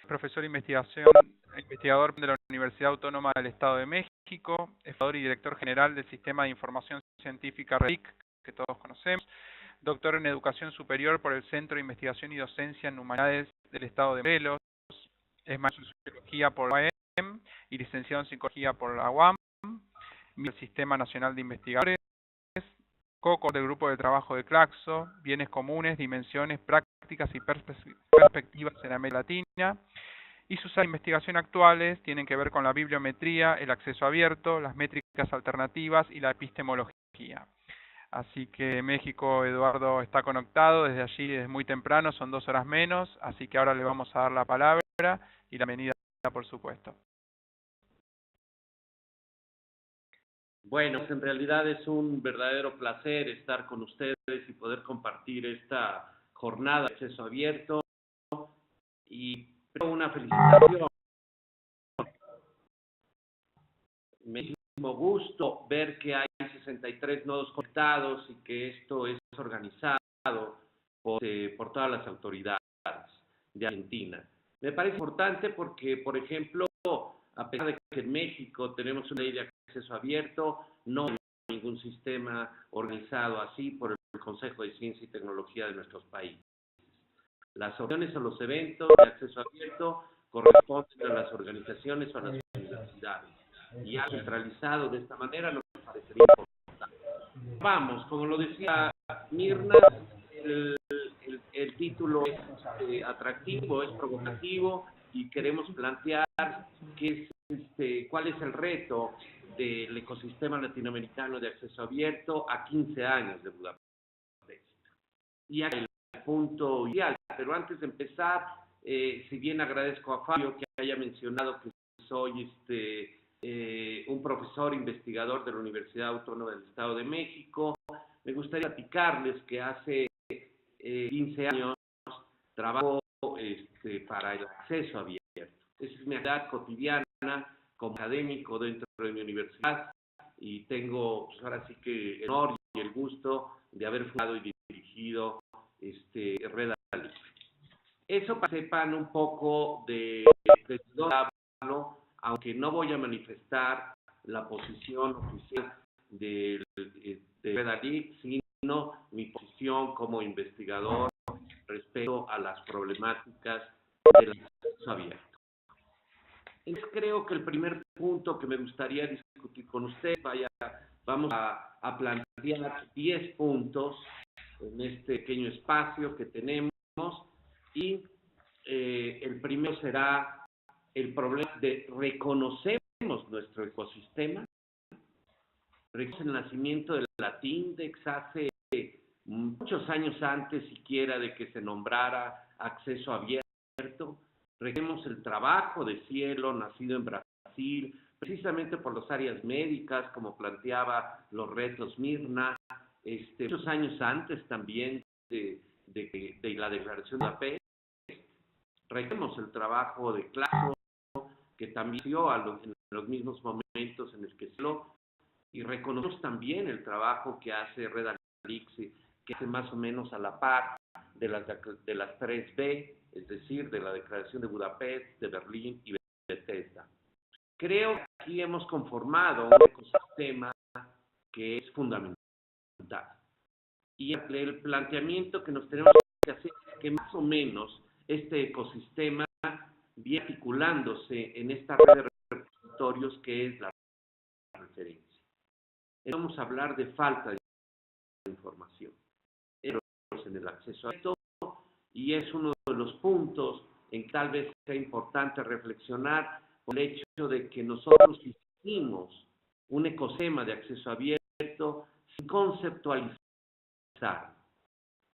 profesor investigador de la Universidad Autónoma del Estado de México, es fundador y director general del Sistema de Información Científica REDIC, que todos conocemos, doctor en Educación Superior por el Centro de Investigación y Docencia en Humanidades del Estado de Morelos, es maestro en Sociología por la UAM y licenciado en Psicología por la UAM, miembro del Sistema Nacional de Investigadores, co-coordinador del Grupo de Trabajo de Claxo, Bienes Comunes, Dimensiones, Prácticas y Perspectivas en América Latina, y sus investigaciones actuales tienen que ver con la bibliometría, el acceso abierto, las métricas alternativas y la epistemología. Así que México, Eduardo está conectado desde allí, desde muy temprano, son 2 horas menos, así que ahora le vamos a dar la palabra y la bienvenida, por supuesto. Bueno, pues en realidad es un verdadero placer estar con ustedes y poder compartir esta jornada de acceso abierto y una felicitación. Me da muchísimo gusto ver que hay 63 nodos conectados y que esto es organizado por todas las autoridades de Argentina. Me parece importante porque, por ejemplo, a pesar de que en México tenemos una ley de acceso abierto, no hay ningún sistema organizado así por el Consejo de Ciencia y Tecnología de nuestros países. Las opciones o los eventos de acceso abierto corresponden a las organizaciones o a las universidades. Y algo centralizado de esta manera nos parecería importante. Vamos, como lo decía Mirna, el título es atractivo, es provocativo y queremos plantear cuál es el reto del ecosistema latinoamericano de acceso abierto a 15 años de Budapest. Y aquí el punto inicial, pero antes de empezar, si bien agradezco a Fabio que haya mencionado que soy un profesor investigador de la Universidad Autónoma del Estado de México, me gustaría platicarles que hace 15 años trabajo para el acceso abierto. Esa es mi actividad cotidiana como académico dentro de mi universidad y tengo pues, ahora sí que el honor y el gusto de haber fundado y dirigido Red Libre. Eso para que sepan un poco de dónde hablo, aunque no voy a manifestar la posición oficial de Red Libre, sino mi posición como investigador respecto a las problemáticas del acceso abierto. Entonces, creo que el primer punto que me gustaría discutir con ustedes, vamos a plantear 10 puntos en este pequeño espacio que tenemos y el primero será el problema de reconocemos nuestro ecosistema. Reconocemos el nacimiento de la TINDEX hace muchos años antes siquiera de que se nombrara acceso abierto. Reconocemos el trabajo de Cielo, nacido en Brasil, precisamente por las áreas médicas, como planteaba los retos Mirna, muchos años antes también de la Declaración de Budapest. Reconocemos el trabajo de Claxo, que también dio en los mismos momentos en el que se lo, y reconocemos también el trabajo que hace Red Libre, que hace más o menos a la par de las 3B, es decir, de la Declaración de Budapest, de Berlín y Bethesda. Creo que aquí hemos conformado un ecosistema que es fundamental. Y el planteamiento que nos tenemos que hacer es que más o menos este ecosistema viene articulándose en esta red de repositorios que es la referencia. Vamos a hablar de falta de información en el acceso a esto, y es uno de los puntos en que tal vez sea importante reflexionar por el hecho de que nosotros hicimos un ecosistema de acceso abierto sin conceptualizar.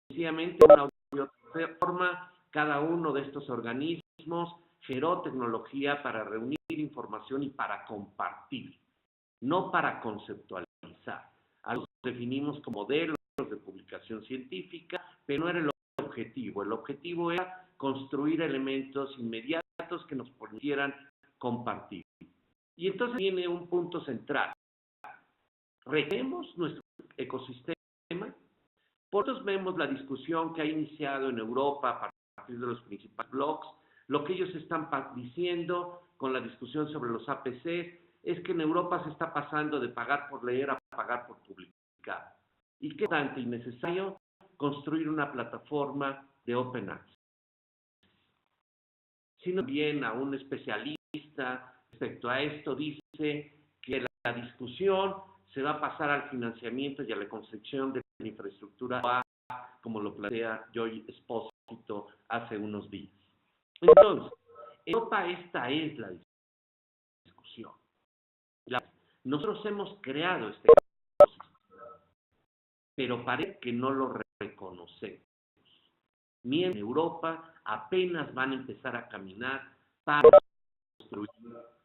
Sencillamente, de una u otra forma, cada uno de estos organismos generó tecnología para reunir información y para compartir, no para conceptualizar. Algo definimos como modelos de publicación científica, pero no era el objetivo. El objetivo era construir elementos inmediatos que nos permitieran compartir. Y entonces viene un punto central. ¿Requeremos nuestro ecosistema? Por eso vemos la discusión que ha iniciado en Europa a partir de los principales blogs Lo que ellos están diciendo con la discusión sobre los APCs es que en Europa se está pasando de pagar por leer a pagar por publicar. Y que es bastante innecesario construir una plataforma de Open Access. Sino bien a un especialista respecto a esto dice que la discusión se va a pasar al financiamiento y a la construcción de la infraestructura como lo plantea Joy Espósito hace unos días. Entonces, en Europa esta es la discusión. Nosotros hemos creado este ecosistema, pero parece que no lo reconocemos. Mientras en Europa apenas van a empezar a caminar para construir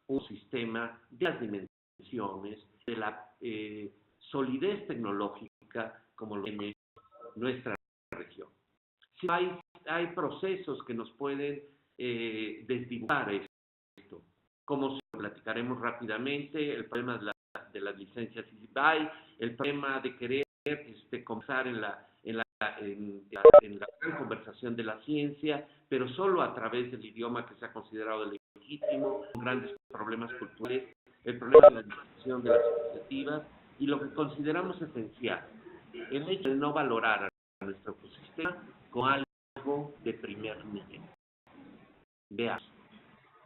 un sistema de las dimensiones, de la solidez tecnológica como lo tiene nuestra región. Sí, hay procesos que nos pueden desdibujar esto, como platicaremos rápidamente, el problema de las licencias IBAI, el problema de querer comenzar en la gran conversación de la ciencia, pero solo a través del idioma que se ha considerado legítimo, con grandes problemas culturales, el problema de la discusión de las iniciativas y lo que consideramos esencial, el hecho de no valorar a nuestro ecosistema como algo de primer nivel. Veamos.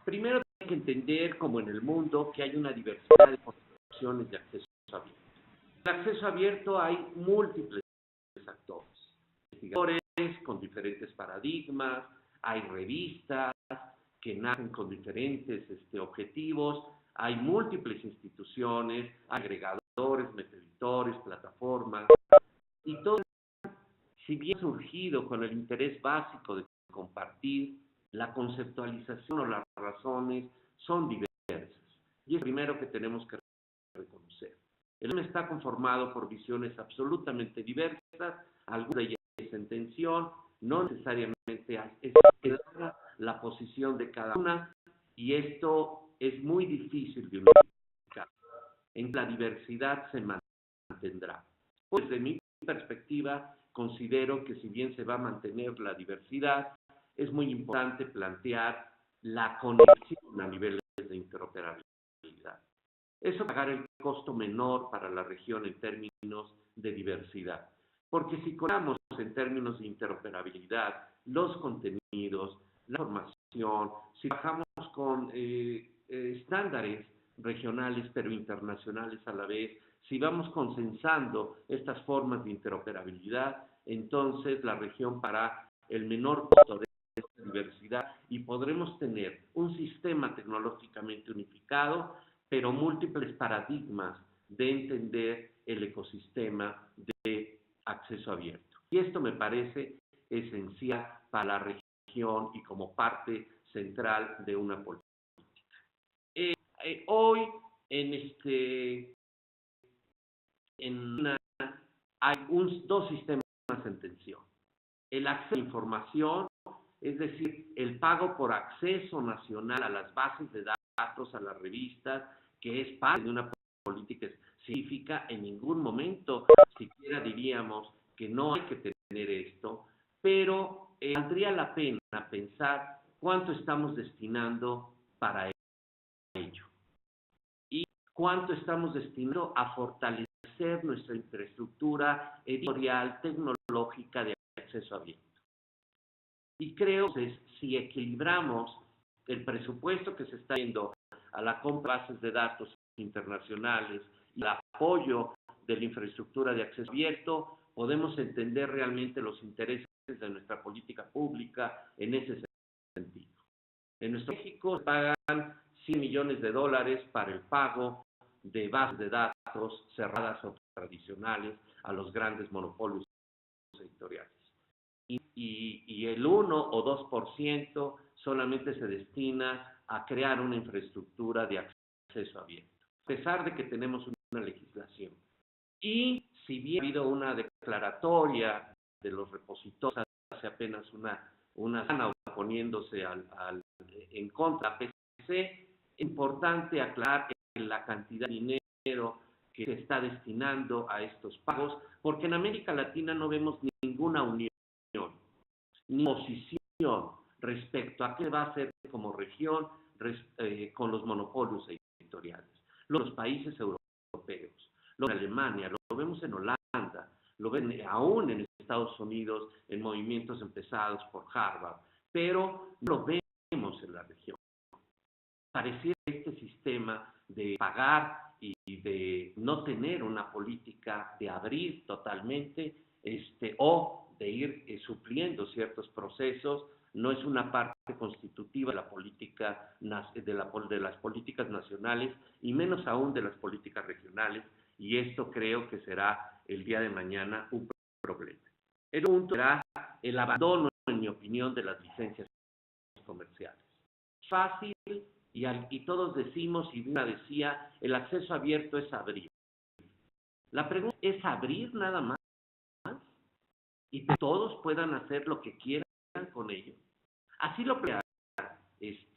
Primero hay que entender, como en el mundo, que hay una diversidad de opciones de acceso abierto. En el acceso abierto hay múltiples actores, investigadores con diferentes paradigmas, hay revistas que nacen con diferentes objetivos, hay múltiples instituciones, agregadores, metaeditores, plataformas, y todo, si bien ha surgido con el interés básico de compartir, la conceptualización o las razones son diversas. Y es lo primero que tenemos que reconocer. El mundo está conformado por visiones absolutamente diversas, algunas de ellas en tensión, no necesariamente es clara la posición de cada una, y esto es muy difícil de unificar. En la diversidad se mantendrá. Pues, desde mi perspectiva, considero que si bien se va a mantener la diversidad, es muy importante plantear la conexión a niveles de interoperabilidad. Eso pagar el costo menor para la región en términos de diversidad. Porque si conectamos en términos de interoperabilidad los contenidos, la información, si trabajamos con estándares regionales pero internacionales a la vez, si vamos consensando estas formas de interoperabilidad, entonces la región para el menor costo de esta diversidad y podremos tener un sistema tecnológicamente unificado, pero múltiples paradigmas de entender el ecosistema de acceso abierto. Y esto me parece esencial para la región y como parte central de una política. Hoy hay dos sistemas en tensión. El acceso a la información, es decir, el pago por acceso nacional a las bases de datos, a las revistas, que es parte de una política científica. En ningún momento siquiera diríamos que no hay que tener esto, pero valdría la pena pensar cuánto estamos destinando para ello y cuánto estamos destinando a fortalecer nuestra infraestructura editorial, tecnológica de acceso abierto. Y creo que si equilibramos el presupuesto que se está yendo a la compra de bases de datos internacionales y el apoyo de la infraestructura de acceso abierto, podemos entender realmente los intereses de nuestra política pública en ese sentido. En nuestro México se pagan $100 millones para el pago de bases de datos cerradas o tradicionales a los grandes monopolios editoriales. Y el 1 o 2% solamente se destina a crear una infraestructura de acceso abierto, a pesar de que tenemos una legislación. Y si bien ha habido una declaratoria de los repositorios hace apenas una semana oponiéndose en contra de PCC, es importante aclarar que la cantidad de dinero que se está destinando a estos pagos, porque en América Latina no vemos ninguna unión, ni posición respecto a qué va a hacer como región con los monopolios editoriales. Los países europeos, lo en Alemania, lo vemos en Holanda, lo ven aún en Estados Unidos, en movimientos empezados por Harvard, pero no lo vemos en la región. Pareciera este sistema de pagar y de no tener una política de abrir totalmente o de ir supliendo ciertos procesos, no es una parte constitutiva de la política de las políticas nacionales y menos aún de las políticas regionales, y esto creo que será el día de mañana un problema. El punto será el abandono, en mi opinión, de las licencias comerciales. Fácil, y todos decimos, y una decía, el acceso abierto es abrir. La pregunta es abrir nada más y que todos puedan hacer lo que quieran con ello. Así lo plantea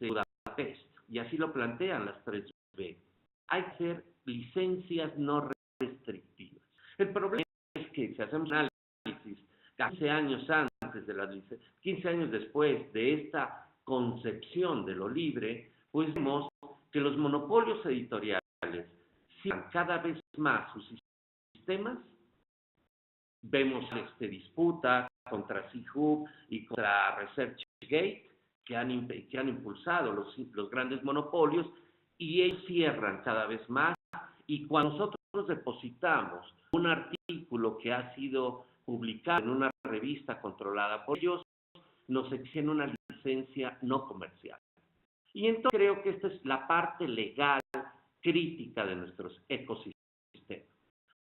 Budapest y así lo plantean las 3B. Hay que hacer licencias no restrictivas. El problema es que si hacemos un análisis 15 años antes de las licencias, 15 años después de esta concepción de lo libre, pues vemos que los monopolios editoriales cierran cada vez más sus sistemas. Vemos disputa contra C-Hub y contra ResearchGate que han impulsado los grandes monopolios, y ellos cierran cada vez más, y cuando nosotros depositamos un artículo que ha sido publicado en una revista controlada por ellos, nos exigen una licencia no comercial. Y entonces creo que esta es la parte legal crítica de nuestros ecosistemas.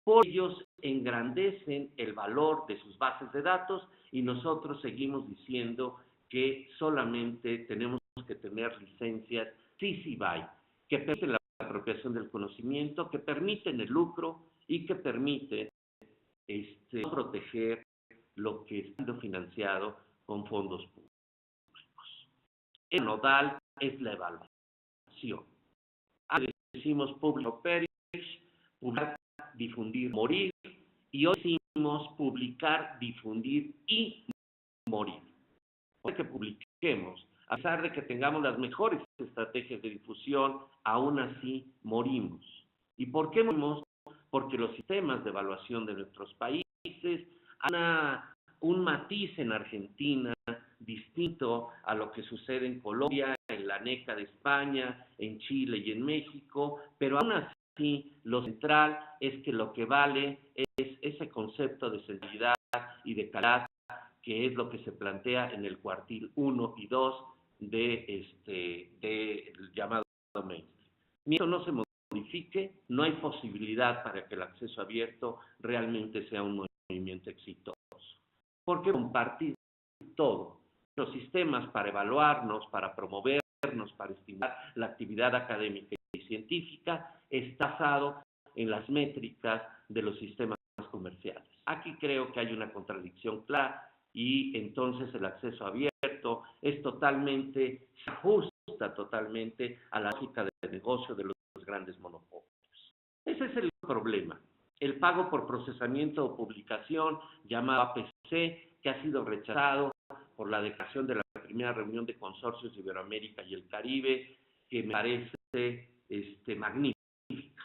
Por ellos engrandecen el valor de sus bases de datos y nosotros seguimos diciendo que solamente tenemos que tener licencias CC BY, que permiten la apropiación del conocimiento, que permiten el lucro y que permiten proteger lo que está siendo financiado con fondos públicos. El nodal es la evaluación. Antes decimos public perish, publicar, difundir, morir, y hoy decimos publicar, difundir y morir. Hoy que publiquemos, a pesar de que tengamos las mejores estrategias de difusión, aún así morimos. ¿Y por qué morimos? Porque los sistemas de evaluación de nuestros países han un matiz en Argentina distinto a lo que sucede en Colombia, en la NECA de España, en Chile y en México, pero aún así lo central es que lo que vale es ese concepto de sensibilidad y de calidad, que es lo que se plantea en el cuartil 1 y 2 del llamado mainstream. Mientras no se modifique, no hay posibilidad para que el acceso abierto realmente sea un movimiento exitoso. Porque compartir todo, los sistemas para evaluarnos, para promovernos, para estimular la actividad académica y científica, está basado en las métricas de los sistemas comerciales. Aquí creo que hay una contradicción clara, y entonces el acceso abierto es totalmente, se ajusta totalmente a la lógica de negocio de los grandes monopolios. Ese es el problema. El pago por procesamiento o publicación, llamado APC, que ha sido rechazado por la declaración de la primera reunión de consorcios de Iberoamérica y el Caribe, que me parece magnífica.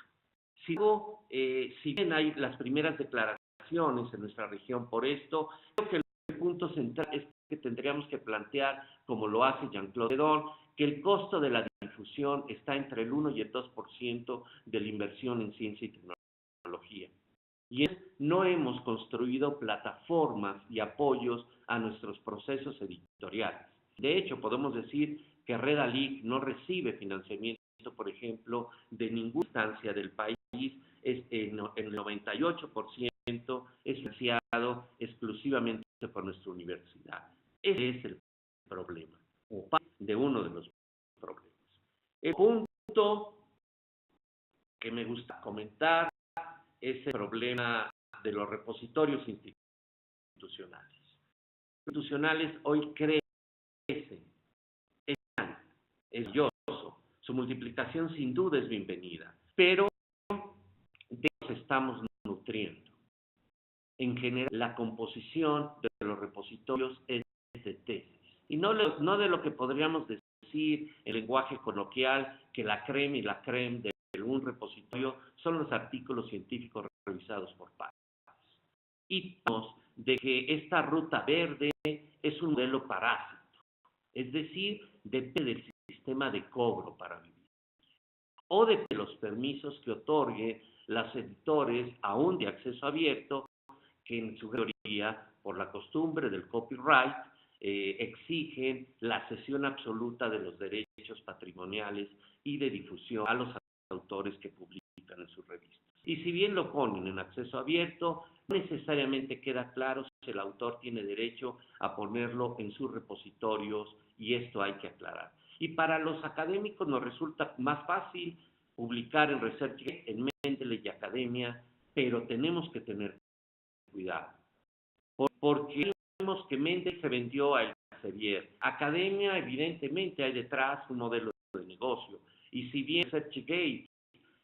Si bien hay las primeras declaraciones en nuestra región por esto, creo que el punto central es que tendríamos que plantear, como lo hace Jean-Claude Dedon, que el costo de la difusión está entre el 1 y el 2% de la inversión en ciencia y tecnología. Y no hemos construido plataformas y apoyos a nuestros procesos editoriales. De hecho, podemos decir que Redalyc no recibe financiamiento, por ejemplo, de ninguna instancia del país. El 98% es financiado exclusivamente por nuestra universidad. Ese es el problema, o parte de uno de los problemas. El punto que me gusta comentar es el problema de los repositorios institucionales. Los institucionales hoy crecen, es maravilloso, su multiplicación sin duda es bienvenida, pero de eso estamos nutriendo. En general, la composición de los repositorios es de tesis. y no de lo que podríamos decir en lenguaje coloquial, que la creme y la creme de un repositorio son los artículos científicos revisados por pares. Y hablamos de que esta ruta verde es un modelo parásito, es decir, depende del sistema de cobro para vivir, o de los permisos que otorguen los editores aún de acceso abierto, que en su mayoría, por la costumbre del copyright, exigen la cesión absoluta de los derechos patrimoniales y de difusión a los autores que publican en sus revistas. Y si bien lo ponen en acceso abierto, no necesariamente queda claro si el autor tiene derecho a ponerlo en sus repositorios, y esto hay que aclarar. Y para los académicos nos resulta más fácil publicar en ResearchGate, en Mendeley y Academia, pero tenemos que tener cuidado, porque vemos que Mendeley se vendió a Elsevier. Academia, evidentemente, hay detrás un modelo de negocio, y si bien ResearchGate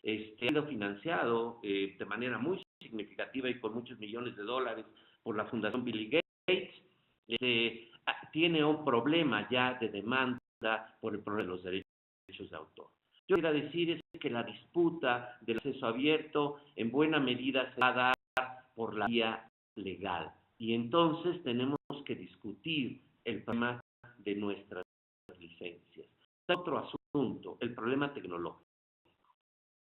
ha sido financiado de manera muy significativa y con muchos millones de dólares por la Fundación Bill Gates, tiene un problema ya de demanda por el problema de los derechos de autor. Yo quiero decir es que la disputa del acceso abierto en buena medida se va a dar por la vía legal, y entonces tenemos que discutir el problema de nuestras licencias. Otro asunto, el problema tecnológico.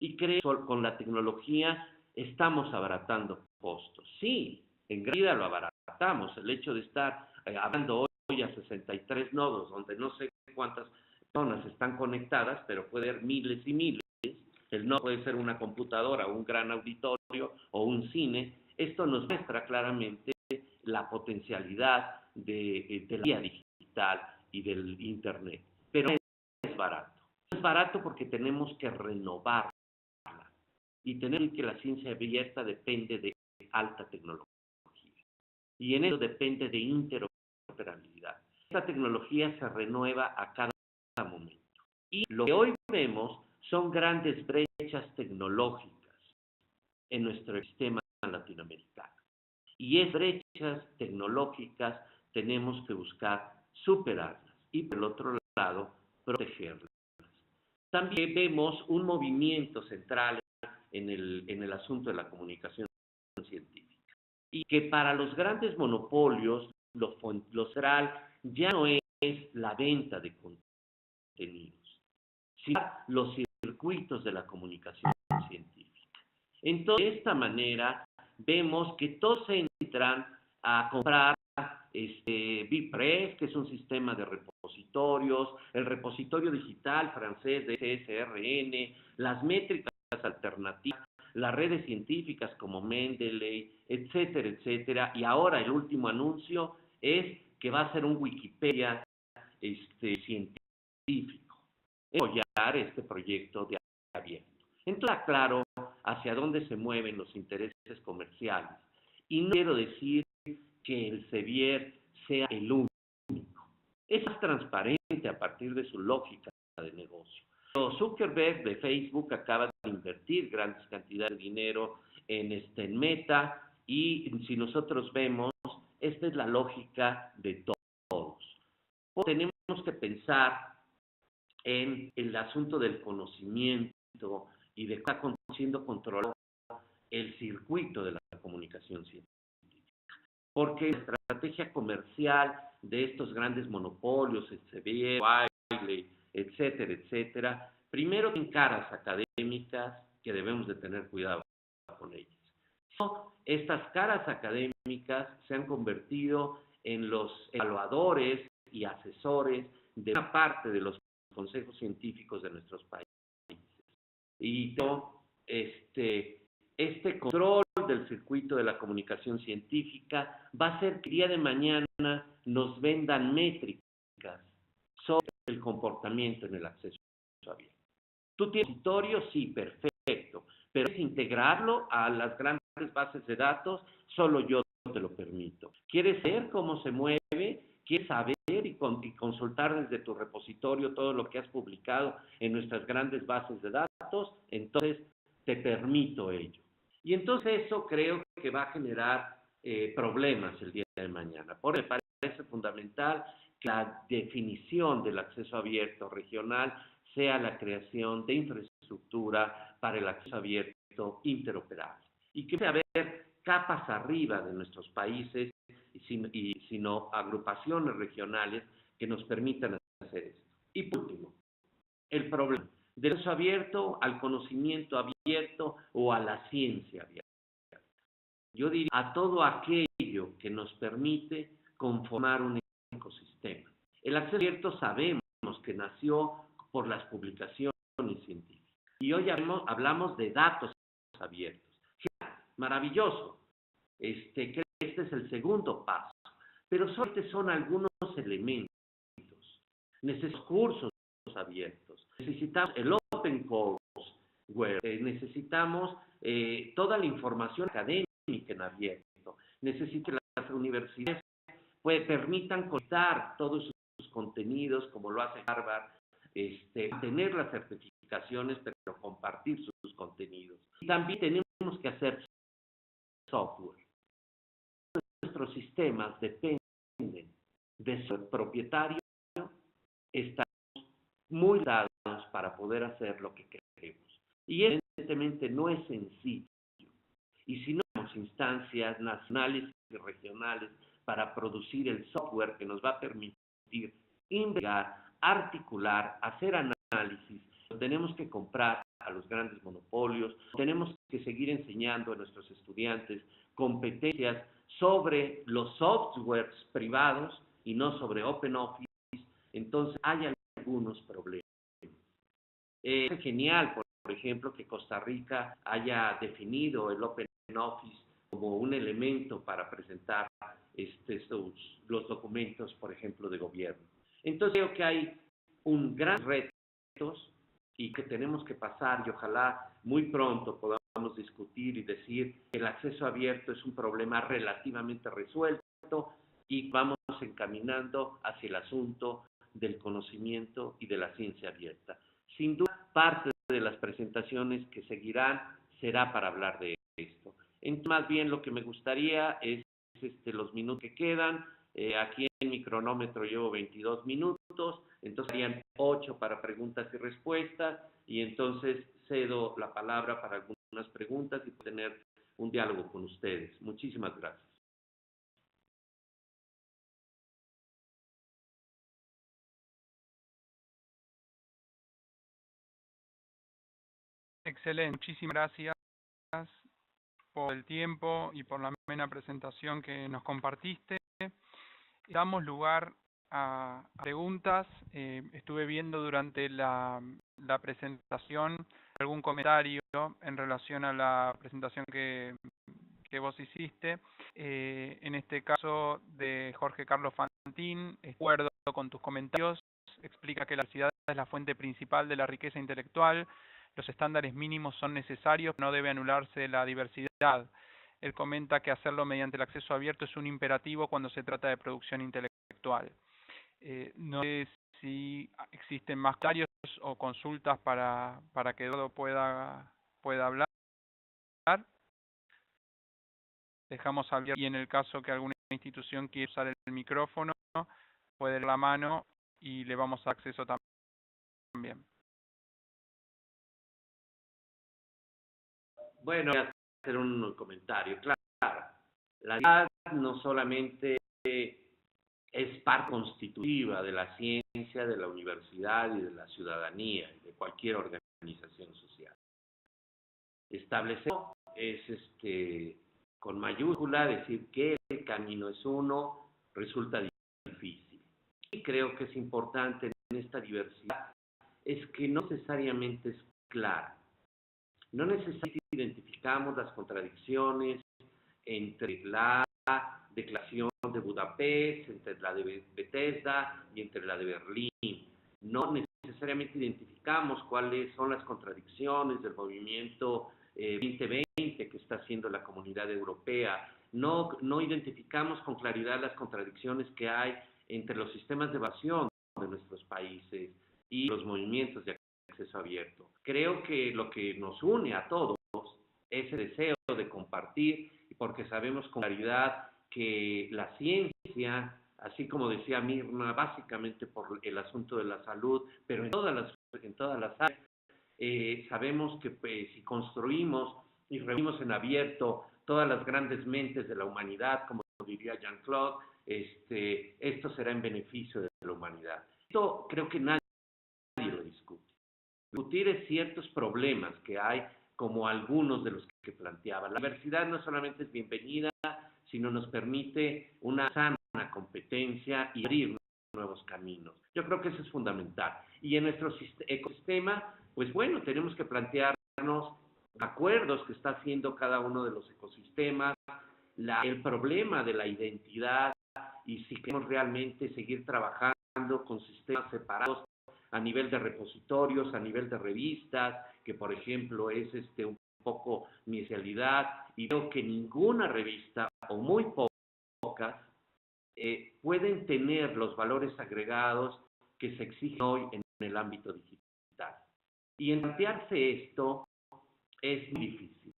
Y creo que con la tecnología estamos abaratando costos. Sí, en gran medida lo abaratamos. El hecho de estar hablando hoy a 63 nodos, donde no sé cuántas personas están conectadas, pero puede haber miles y miles. El nodo puede ser una computadora, un gran auditorio o un cine. Esto nos muestra claramente la potencialidad de la vía digital y del Internet. Pero no es barato. No es barato porque tenemos que renovar. Y tener que la ciencia abierta depende de alta tecnología. Y en eso depende de interoperabilidad. Esta tecnología se renueva a cada momento. Y lo que hoy vemos son grandes brechas tecnológicas en nuestro sistema latinoamericano. Y esas brechas tecnológicas tenemos que buscar superarlas y, por el otro lado, protegerlas. También vemos un movimiento central en el asunto de la comunicación científica, y que para los grandes monopolios lo central ya no es la venta de contenidos, sino los circuitos de la comunicación científica. Entonces, de esta manera, vemos que todos entran a comprar BIPRES, que es un sistema de repositorios, el repositorio digital francés de SSRN, las métricas alternativas, las redes científicas como Mendeley, etcétera, etcétera. Y ahora el último anuncio es que va a ser un Wikipedia científico, apoyar este proyecto de abierto. Entonces, claro hacia dónde se mueven los intereses comerciales. Y no quiero decir que el Elsevier sea el único. Es más transparente a partir de su lógica de negocio. Zuckerberg de Facebook acaba de invertir grandes cantidades de dinero en Meta, y si nosotros vemos, esta es la lógica de todos. Tenemos que pensar en el asunto del conocimiento y de cómo está siendo controlado el circuito de la comunicación científica. Porque la estrategia comercial de estos grandes monopolios, Elsevier, Wiley, etcétera, etcétera, primero en caras académicas que debemos de tener cuidado con ellas. Estas caras académicas se han convertido en los evaluadores y asesores de una parte de los consejos científicos de nuestros países. Y este control del circuito de la comunicación científica va a hacer que el día de mañana nos vendan métricas sobre el comportamiento en el acceso abierto. ¿Tú tienes repositorio? Sí, perfecto. Pero es integrarlo a las grandes bases de datos, solo yo te lo permito. ¿Quieres ver cómo se mueve? ¿Quieres saber y consultar desde tu repositorio todo lo que has publicado en nuestras grandes bases de datos? Entonces, te permito ello. Y entonces eso creo que va a generar problemas el día de mañana. Por eso me parece fundamental que la definición del acceso abierto regional sea la creación de infraestructura para el acceso abierto interoperable y que debe haber capas arriba de nuestros países sino agrupaciones regionales que nos permitan hacer esto. Y por último, el problema del acceso abierto al conocimiento abierto o a la ciencia abierta. Yo diría a todo aquello que nos permite conformar un ecosistema. El acceso abierto sabemos que nació por las publicaciones científicas. Y hoy hablamos de datos abiertos. Maravilloso. Creo que este es el segundo paso. Pero solamente son algunos elementos. Necesitamos cursos abiertos. Necesitamos el Open Course Web. Necesitamos toda la información académica en abierto. Necesitamos que las universidades permitan contar todos sus contenidos, como lo hace Harvard, tener las certificaciones, pero compartir sus contenidos. Y también tenemos que hacer software. Nuestros sistemas dependen de su propietario, estamos muy dados para poder hacer lo que queremos. Y evidentemente no es sencillo. Y si no tenemos instancias nacionales y regionales para producir el software que nos va a permitir investigar, articular, hacer análisis, tenemos que comprar a los grandes monopolios, tenemos que seguir enseñando a nuestros estudiantes competencias sobre los softwares privados y no sobre OpenOffice, entonces hay algunos problemas. Es genial, por ejemplo, que Costa Rica haya definido el OpenOffice como un elemento para presentar los documentos, por ejemplo, de gobierno. Entonces creo que hay un gran retos y que tenemos que pasar y ojalá muy pronto podamos discutir y decir que el acceso abierto es un problema relativamente resuelto y vamos encaminando hacia el asunto del conocimiento y de la ciencia abierta. Sin duda, parte de las presentaciones que seguirán será para hablar de esto. Entonces, más bien lo que me gustaría es los minutos que quedan. Aquí en mi cronómetro llevo 22 minutos, entonces serían 8 para preguntas y respuestas, y entonces cedo la palabra para algunas preguntas y tener un diálogo con ustedes. Muchísimas gracias. Excelente, muchísimas gracias por el tiempo y por la amena presentación que nos compartiste. Damos lugar a preguntas. Estuve viendo durante la presentación algún comentario en relación a la presentación que vos hiciste. En este caso de Jorge Carlos Fantín, de acuerdo con tus comentarios, explica que la universidad es la fuente principal de la riqueza intelectual. Los estándares mínimos son necesarios, no debe anularse la diversidad. Él comenta que hacerlo mediante el acceso abierto es un imperativo cuando se trata de producción intelectual. No sé si existen más comentarios o consultas para que Eduardo pueda hablar. Dejamos abierto y en el caso que alguna institución quiera usar el micrófono, puede dar la mano y le vamos a dar acceso también. Bueno, voy a hacer un comentario. Claro, la diversidad no solamente es parte constitutiva de la ciencia, de la universidad y de la ciudadanía, de cualquier organización social. Establecer es con mayúscula, decir que el camino es uno, resulta difícil. Y creo que es importante en esta diversidad es que no necesariamente es clara. No necesariamente identificamos las contradicciones entre la Declaración de Budapest, entre la de Bethesda y entre la de Berlín. No necesariamente identificamos cuáles son las contradicciones del movimiento 2020 que está haciendo la Comunidad Europea. No identificamos con claridad las contradicciones que hay entre los sistemas de evasión de nuestros países y los movimientos de acceso abierto. Creo que lo que nos une a todos es el deseo de compartir, porque sabemos con claridad que la ciencia así como decía Mirna, básicamente por el asunto de la salud, pero en todas las áreas. Sabemos que pues, si construimos y reunimos en abierto todas las grandes mentes de la humanidad, como diría Jean-Claude, esto será en beneficio de la humanidad. Esto creo que nadie lo discute. Discutir es ciertos problemas que hay, como algunos de los que planteaba. La diversidad no solamente es bienvenida, sino nos permite una sana competencia y abrir nuevos caminos. Yo creo que eso es fundamental. Y en nuestro ecosistema, pues bueno, tenemos que plantearnos acuerdos que está haciendo cada uno de los ecosistemas, el problema de la identidad y si queremos realmente seguir trabajando con sistemas separados a nivel de repositorios, a nivel de revistas, que por ejemplo es un poco mi especialidad, y veo que ninguna revista, o muy pocas, pueden tener los valores agregados que se exigen hoy en el ámbito digital. Y en plantearse esto es muy difícil,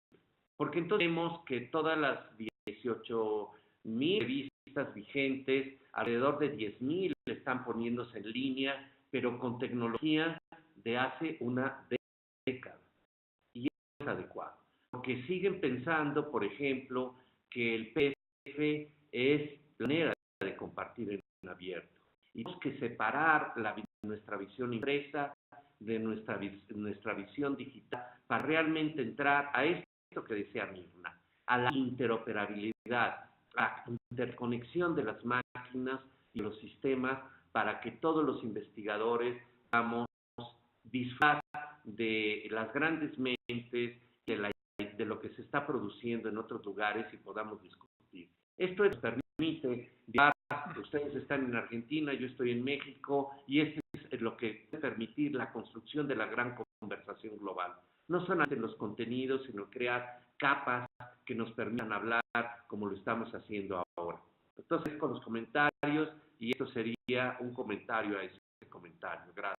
porque entonces vemos que todas las 18,000 revistas vigentes, alrededor de 10,000 están poniéndose en línea, pero con tecnología de hace una década. Y eso es adecuado. Porque siguen pensando, por ejemplo, que el PDF es la manera de compartir en abierto. Y tenemos que separar nuestra visión impresa de nuestra visión digital para realmente entrar a esto que decía Mirna, a la interoperabilidad, a la interconexión de las máquinas y los sistemas para que todos los investigadores podamos disfrutar de las grandes mentes, de lo que se está produciendo en otros lugares y podamos discutir. Esto nos permite, ustedes están en Argentina, yo estoy en México, y esto es lo que puede permitir la construcción de la gran conversación global. No solamente en los contenidos, sino crear capas que nos permitan hablar como lo estamos haciendo ahora. Entonces, con los comentarios, y esto sería un comentario a ese comentario. Gracias.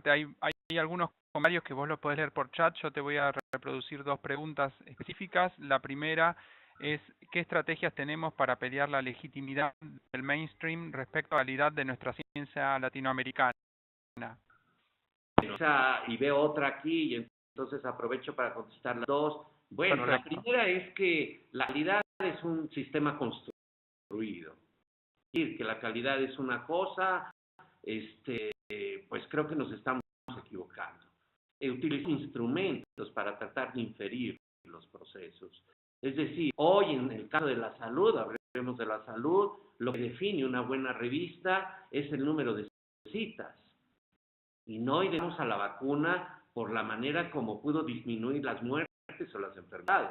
Hay algunos comentarios que vos los podés leer por chat. Yo te voy a reproducir dos preguntas específicas. La primera es: ¿qué estrategias tenemos para pelear la legitimidad del mainstream respecto a la calidad de nuestra ciencia latinoamericana? Y veo otra aquí, y entonces aprovecho para contestar las dos. Bueno, perfecto. La primera es que la calidad es un sistema construido. Es decir, que la calidad es una cosa, pues creo que nos estamos equivocando. Utilizo instrumentos para tratar de inferir los procesos. Es decir, hoy en el caso de la salud, hablemos de la salud, lo que define una buena revista es el número de citas. Y no iremos a la vacuna por la manera como pudo disminuir las muertes o las enfermedades.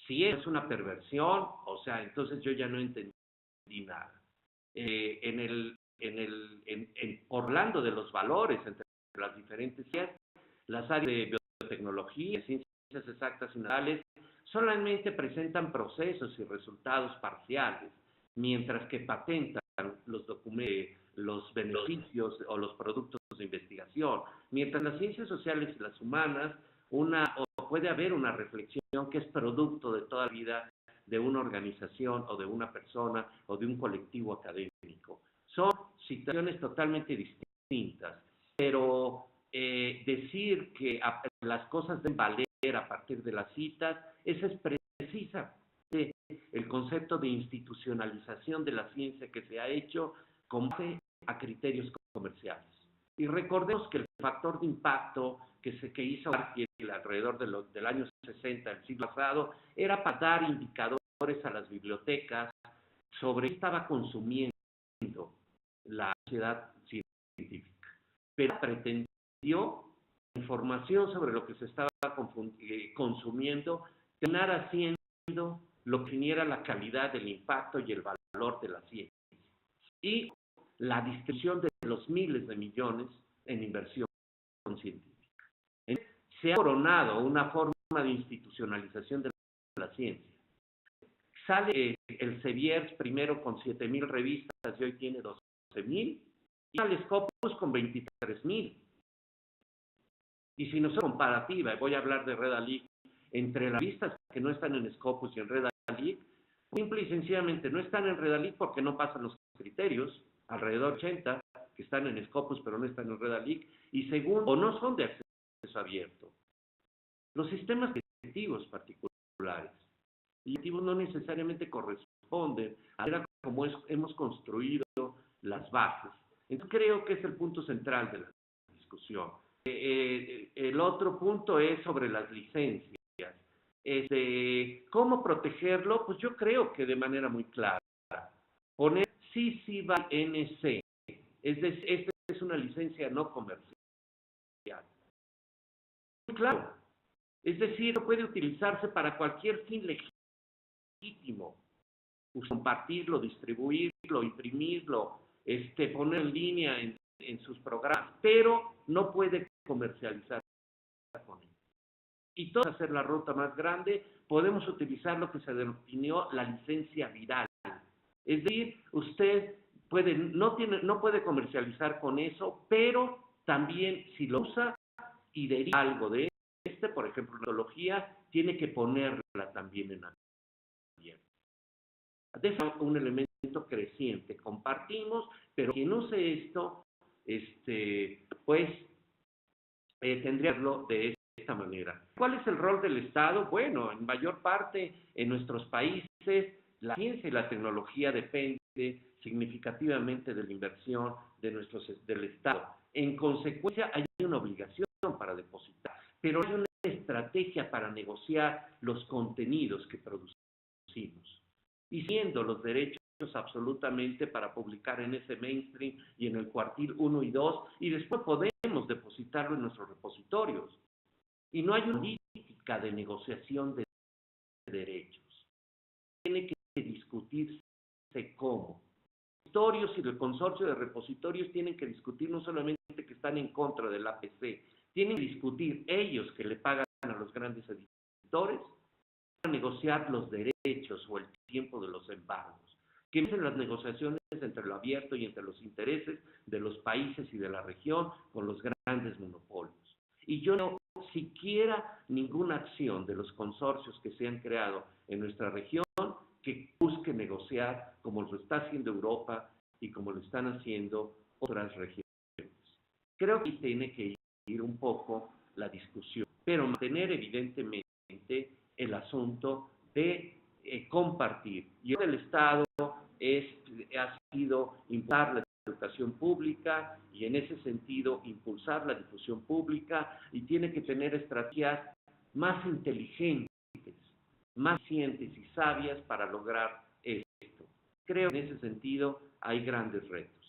Si es una perversión, o sea, entonces yo ya no entendí nada. Hablando de los valores entre las diferentes ciencias, las áreas de biotecnología, ciencias exactas y naturales, solamente presentan procesos y resultados parciales, mientras que patentan los documentos, los beneficios o los productos de investigación. Mientras las ciencias sociales y las humanas, puede haber una reflexión que es producto de toda la vida de una organización o de una persona o de un colectivo académico. Son situaciones totalmente distintas, pero decir que las cosas deben valer a partir de las citas, ese es precisamente el concepto de institucionalización de la ciencia que se ha hecho con base a criterios comerciales. Y recordemos que el factor de impacto que hizo Garfield alrededor del año 60 del siglo pasado era para dar indicadores a las bibliotecas sobre qué estaba consumiendo la sociedad científica. Pero pretendió información sobre lo que se estaba consumiendo terminar haciendo lo que definiera la calidad del impacto y el valor de la ciencia. Y la distribución de los miles de millones en inversión científica. Se ha coronado una forma de institucionalización de la ciencia. Sale el Sevier primero con 7,000 revistas y hoy tiene 12,000, y sale Scopus con 23,000. Y si no es comparativa, voy a hablar de Red League, entre las revistas que no están en Scopus y en Red League, Simple y sencillamente no están en Redalic porque no pasan los criterios, alrededor de 80 que están en Scopus pero no están en Redalic, y segundo, o no son de acceso abierto. Los sistemas directivos particulares y directivos no necesariamente corresponden a la manera como hemos construido las bases. Entonces creo que es el punto central de la discusión. El otro punto es sobre las licencias. ¿Cómo protegerlo? Pues yo creo que de manera muy clara. Poner CC by NC. Esta es una licencia no comercial. Muy claro. Es decir, no puede utilizarse para cualquier fin legítimo. Compartirlo, distribuirlo, imprimirlo, poner en línea en sus programas, pero no puede comercializar con él. Y todo hacer la ruta más grande, podemos utilizar lo que se definió la licencia viral. Es decir, usted no puede comercializar con eso, pero también si lo usa y deriva algo de por ejemplo, una metodología, tiene que ponerla también en abierto. Es un elemento creciente. Compartimos, pero quien use esto, pues, tendría que hacerlo de esta manera. ¿Cuál es el rol del Estado? Bueno, en mayor parte en nuestros países, la ciencia y la tecnología depende significativamente de la inversión del Estado. En consecuencia, hay una obligación para depositar, pero hay una estrategia para negociar los contenidos que producimos, y siendo los derechos absolutamente para publicar en ese mainstream y en el cuartil 1 y 2, y después podemos depositarlo en nuestros repositorios. Y no hay una política de negociación de derechos. Tiene que discutirse cómo. Los repositorios y el consorcio de repositorios tienen que discutir no solamente que están en contra del APC, tienen que discutir ellos que le pagan a los grandes editores para negociar los derechos o el tiempo de los embargos, que hacen las negociaciones entre lo abierto y entre los intereses de los países y de la región con los grandes monopolios. Y yo no siquiera ninguna acción de los consorcios que se han creado en nuestra región que busque negociar como lo está haciendo Europa y como lo están haciendo otras regiones. Creo que tiene que ir un poco la discusión, pero mantener evidentemente el asunto de compartir. Y el Estado ha sido impulsar la educación pública y en ese sentido impulsar la difusión pública, y tiene que tener estrategias más inteligentes, más eficientes y sabias para lograr esto. Creo que en ese sentido hay grandes retos.